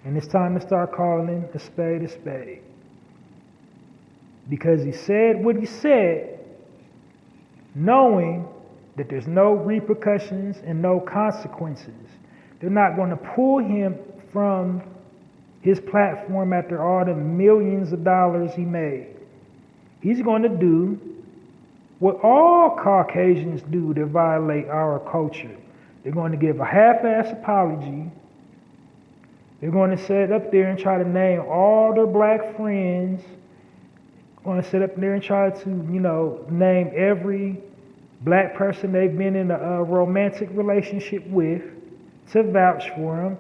And it's time to start calling a spade a spade. Because he said what he said, knowing that there's no repercussions and no consequences. They're not going to pull him from his platform after all the millions of dollars he made. He's going to do what all Caucasians do that violate our culture. They're going to give a half-ass apology. They're going to sit up there and try to name all their black friends. Going to sit up there and try to, name every black person they've been in a romantic relationship with to vouch for them.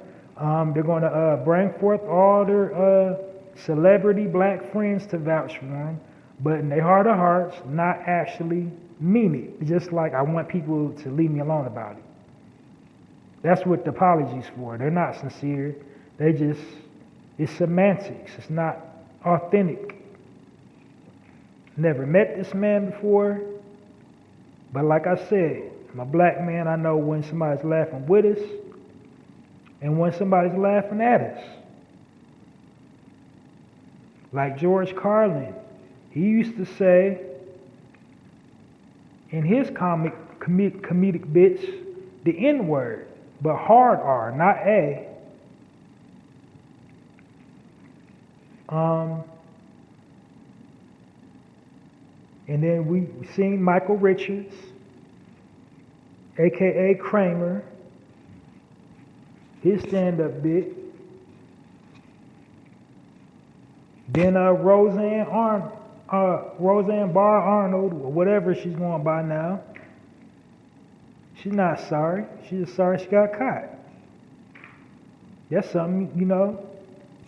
They're going to bring forth all their celebrity black friends to vouch for them, but in their heart of hearts, not actually mean it. Just like I want people to leave me alone about it. That's what the apology's for. They're not sincere. It's semantics. It's not authentic. Never met this man before, but like I said, I'm a black man. I know when somebody's laughing with us and when somebody's laughing at us. Like George Carlin, he used to say in his comedic bits, the N-word, but hard R, not A. And then we seen Michael Richards, a.k.a. Kramer, his stand-up bit. Then Roseanne Barr Arnold, or whatever she's going by now. She's not sorry. She's just sorry she got caught. That's something,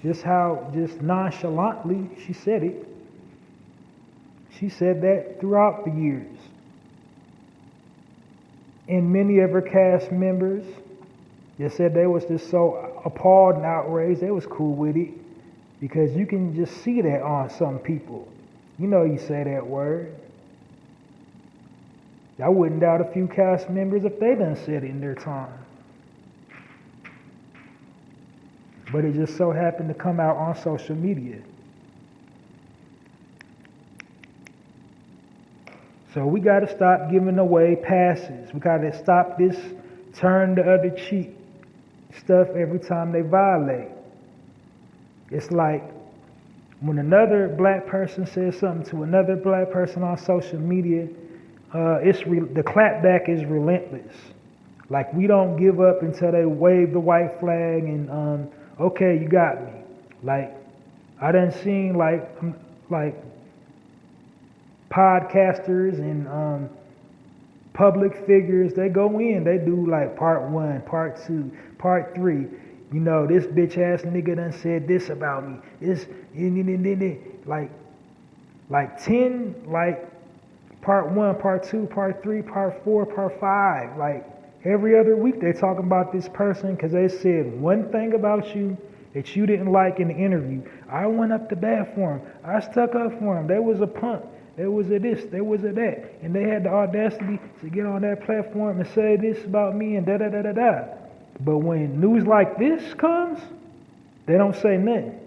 just nonchalantly she said it. She said that throughout the years. And many of her cast members just said they was just so appalled and outraged, they was cool with it. Because you can just see that on some people. You say that word. I wouldn't doubt a few cast members if they done said it in their time. But it just so happened to come out on social media. So we got to stop giving away passes. We got to stop this turn the other cheek stuff every time they violate. It's like when another black person says something to another black person on social media, the clapback is relentless. Like we don't give up until they wave the white flag and okay, you got me. Like I done seen like podcasters and public figures, they go in, they do like part 1, part 2, part 3. This bitch ass nigga done said this about me. This like 10, like part 1, part 2, part 3, part 4, part 5. Like every other week they talking about this person because they said one thing about you that you didn't like in the interview. I went up to bat for him. I stuck up for him. There was a punk. There was a this. There was a that. And they had the audacity to get on that platform and say this about me and da-da-da-da-da. But when news like this comes, they don't say nothing.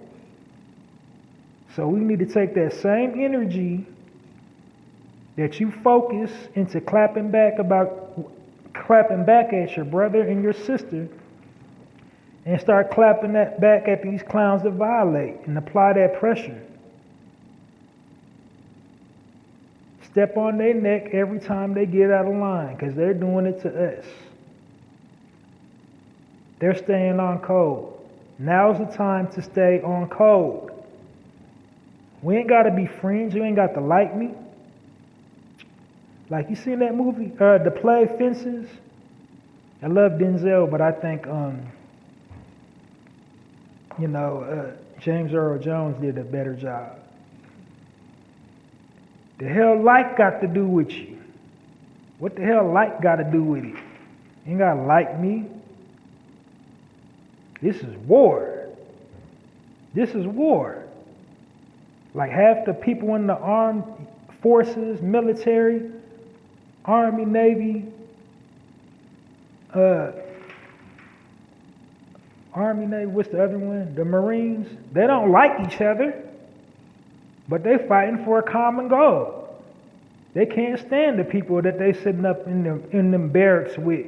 So we need to take that same energy that you focus into clapping back at your brother and your sister and start clapping that back at these clowns that violate and apply that pressure. Step on their neck every time they get out of line because they're doing it to us. They're staying on code. Now's the time to stay on code. We ain't got to be friends. You ain't got to like me. Like you seen that movie, the play Fences? I love Denzel, but I think, James Earl Jones did a better job. The hell like got to do with you? What the hell like got to do with it? You ain't got to like me. This is war. This is war. Like half the people in the armed forces, military, Army, Navy, Army, Navy, what's the other one? The Marines. They don't like each other, but they fighting for a common goal. They can't stand the people that they sitting up in them barracks with.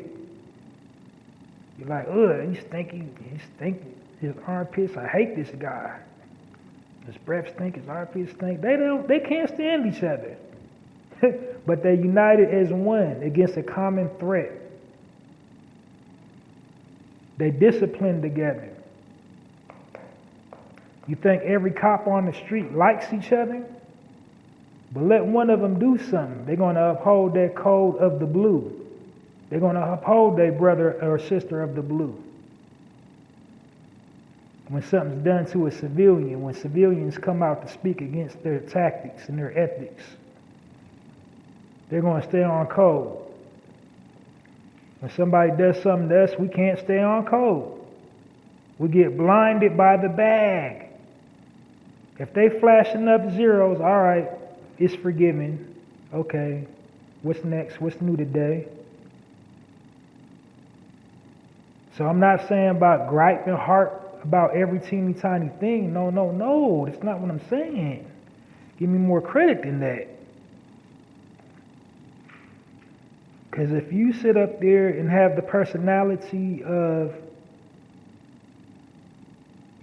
You're like, ugh, he's stinky, his armpits. I hate this guy. His breath stink, his armpits stink. They can't stand each other. But they're united as one against a common threat. They discipline together. You think every cop on the street likes each other? But let one of them do something. They're going to uphold that code of the blue. They're going to uphold their brother or sister of the blue. When something's done to a civilian, when civilians come out to speak against their tactics and their ethics, they're going to stay on code. When somebody does something to us, we can't stay on code. We get blinded by the bag. If they flashing up zeros, all right, it's forgiven. Okay, what's next? What's new today? So I'm not saying about griping heart about every teeny tiny thing. No. That's not what I'm saying. Give me more credit than that. Because if you sit up there and have the personality of,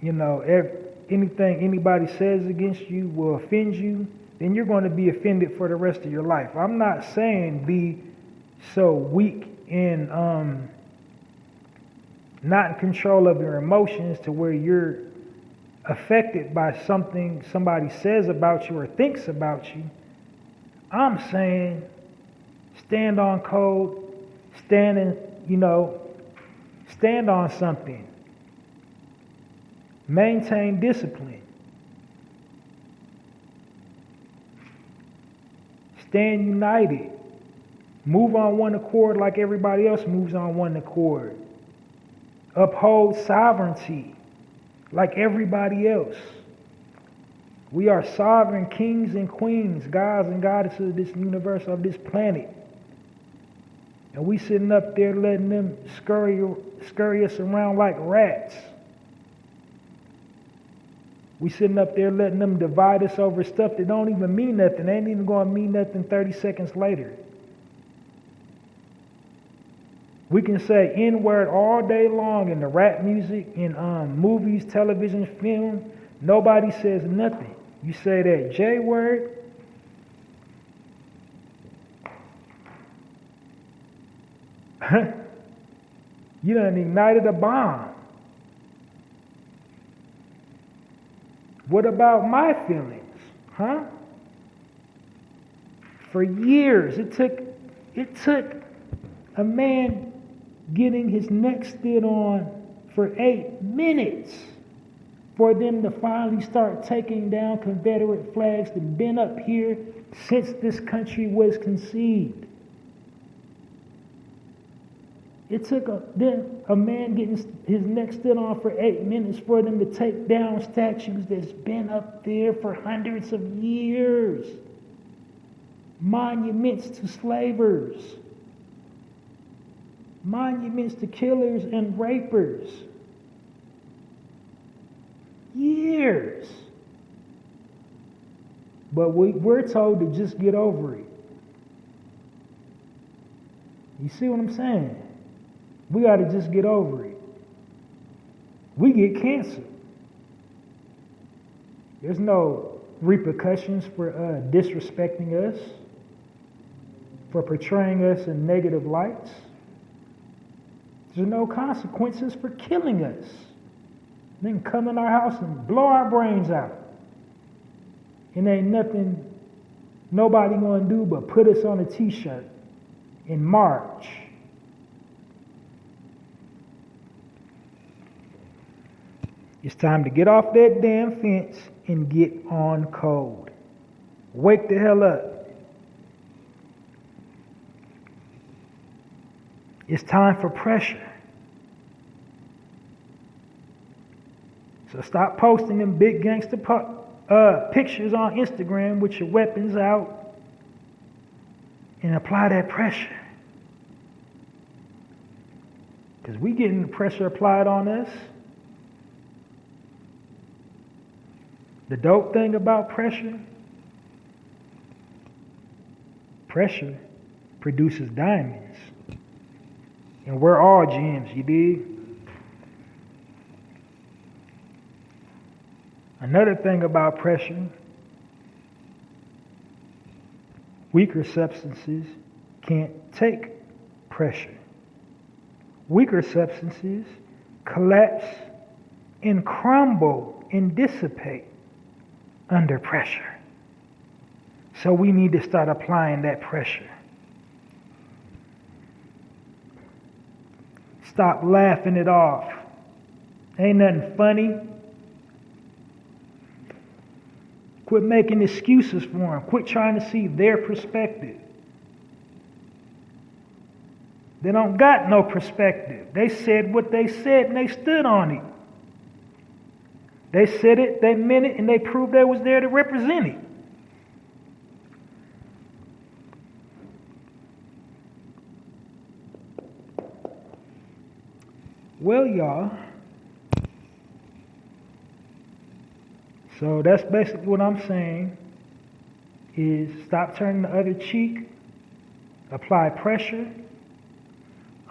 anything anybody says against you will offend you, then you're going to be offended for the rest of your life. I'm not saying be so weak and not in control of your emotions to where you're affected by something somebody says about you or thinks about you. I'm saying stand on code, stand on something. Maintain discipline. Stand united. Move on one accord like everybody else moves on one accord. Uphold sovereignty like everybody else. We are sovereign kings and queens, gods and goddesses of this universe, of this planet. And we sitting up there letting them scurry us around like rats. We sitting up there letting them divide us over stuff that don't even mean nothing. They ain't even going to mean nothing 30 seconds later. We can say N-word all day long in the rap music, in movies, television, film. Nobody says nothing. You say that J-word, you done ignited a bomb. What about my feelings? For years, it took a man getting his neck stood on for 8 minutes for them to finally start taking down Confederate flags that have been up here since this country was conceived. It took a man getting his neck stood on for 8 minutes for them to take down statues that's been up there for hundreds of years. Monuments to slavers. Monuments to killers and rapers. Years. But we're told to just get over it. You see what I'm saying? We got to just get over it. We get canceled. There's no repercussions for disrespecting us, for portraying us in negative lights. There's no consequences for killing us. Then come in our house and blow our brains out. And ain't nothing nobody gonna do but put us on a t-shirt and march. It's time to get off that damn fence and get on code. Wake the hell up. It's time for pressure. So stop posting them big gangster pictures on Instagram with your weapons out and apply that pressure. Because we getting the pressure applied on us. The dope thing about pressure produces diamonds. And we're all gems, you dig? Another thing about pressure, weaker substances can't take pressure. Weaker substances collapse and crumble and dissipate under pressure. So we need to start applying that pressure. Stop laughing it off. Ain't nothing funny. Quit making excuses for them. Quit trying to see their perspective. They don't got no perspective. They said what they said and they stood on it. They said it, they meant it, and they proved they was there to represent it. Well, y'all, so that's basically what I'm saying is stop turning the other cheek, apply pressure,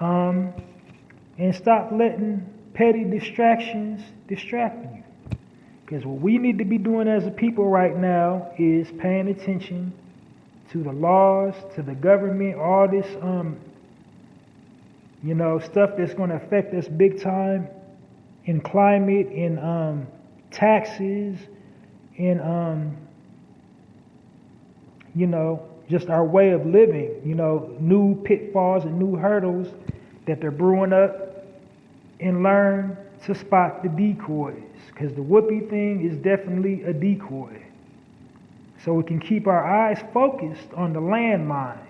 and stop letting petty distractions distract you. Because what we need to be doing as a people right now is paying attention to the laws, to the government, all this, stuff that's going to affect us big time in climate, in taxes, in, just our way of living, new pitfalls and new hurdles that they're brewing up, and learn to spot the decoys. Because the Whoopi thing is definitely a decoy. So we can keep our eyes focused on the landmines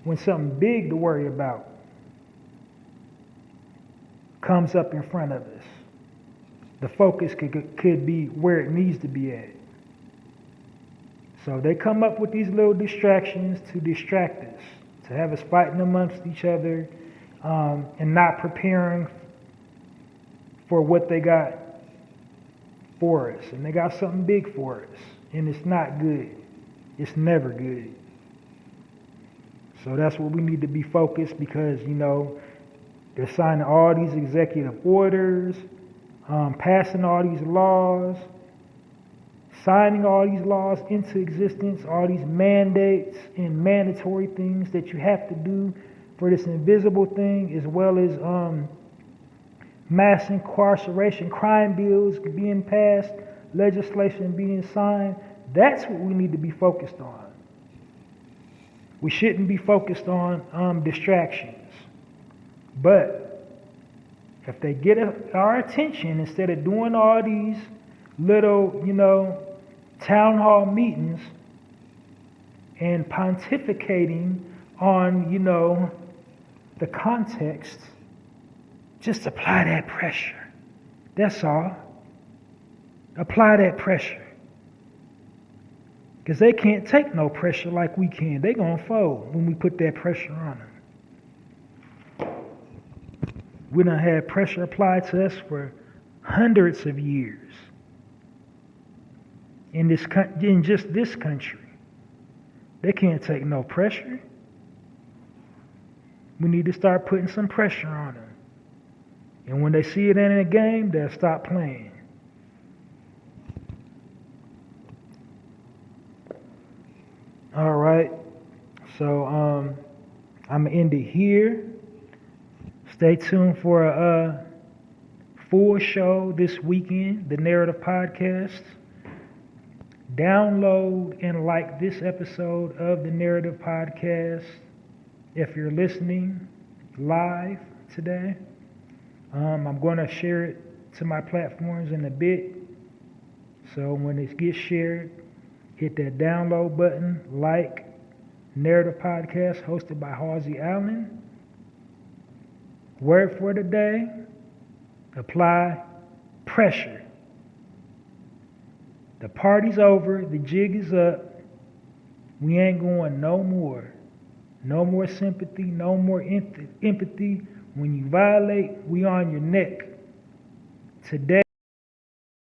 when something big to worry about comes up in front of us. The focus could be where it needs to be at. So they come up with these little distractions to distract us, to have us fighting amongst each other, and not preparing for what they got for us. And they got something big for us. And it's not good. It's never good. So that's what we need to be focused, because, they're signing all these executive orders, passing all these laws, signing all these laws into existence, all these mandates and mandatory things that you have to do for this invisible thing, as well as mass incarceration, crime bills being passed, legislation being signed. That's what we need to be focused on. We shouldn't be focused on distractions. But if they get our attention, instead of doing all these little, town hall meetings and pontificating on, the context, just apply that pressure. That's all. Apply that pressure. Because they can't take no pressure like we can. They're going to fold when we put that pressure on them. We done had pressure applied to us for hundreds of years in just this country. They can't take no pressure. We need to start putting some pressure on them. And when they see it in a game, they'll stop playing. All right. So I'm going to end it here. Stay tuned for a full show this weekend, the Narrative Podcast. Download and like this episode of the Narrative Podcast if you're listening live today. I'm going to share it to my platforms in a bit. So when it gets shared, hit that download button, like Narrative Podcast hosted by Halsey Allen. Word for the day, apply pressure. The party's over, the jig is up. We ain't going no more. No more sympathy, no more empathy. When you violate, we on your neck. Today.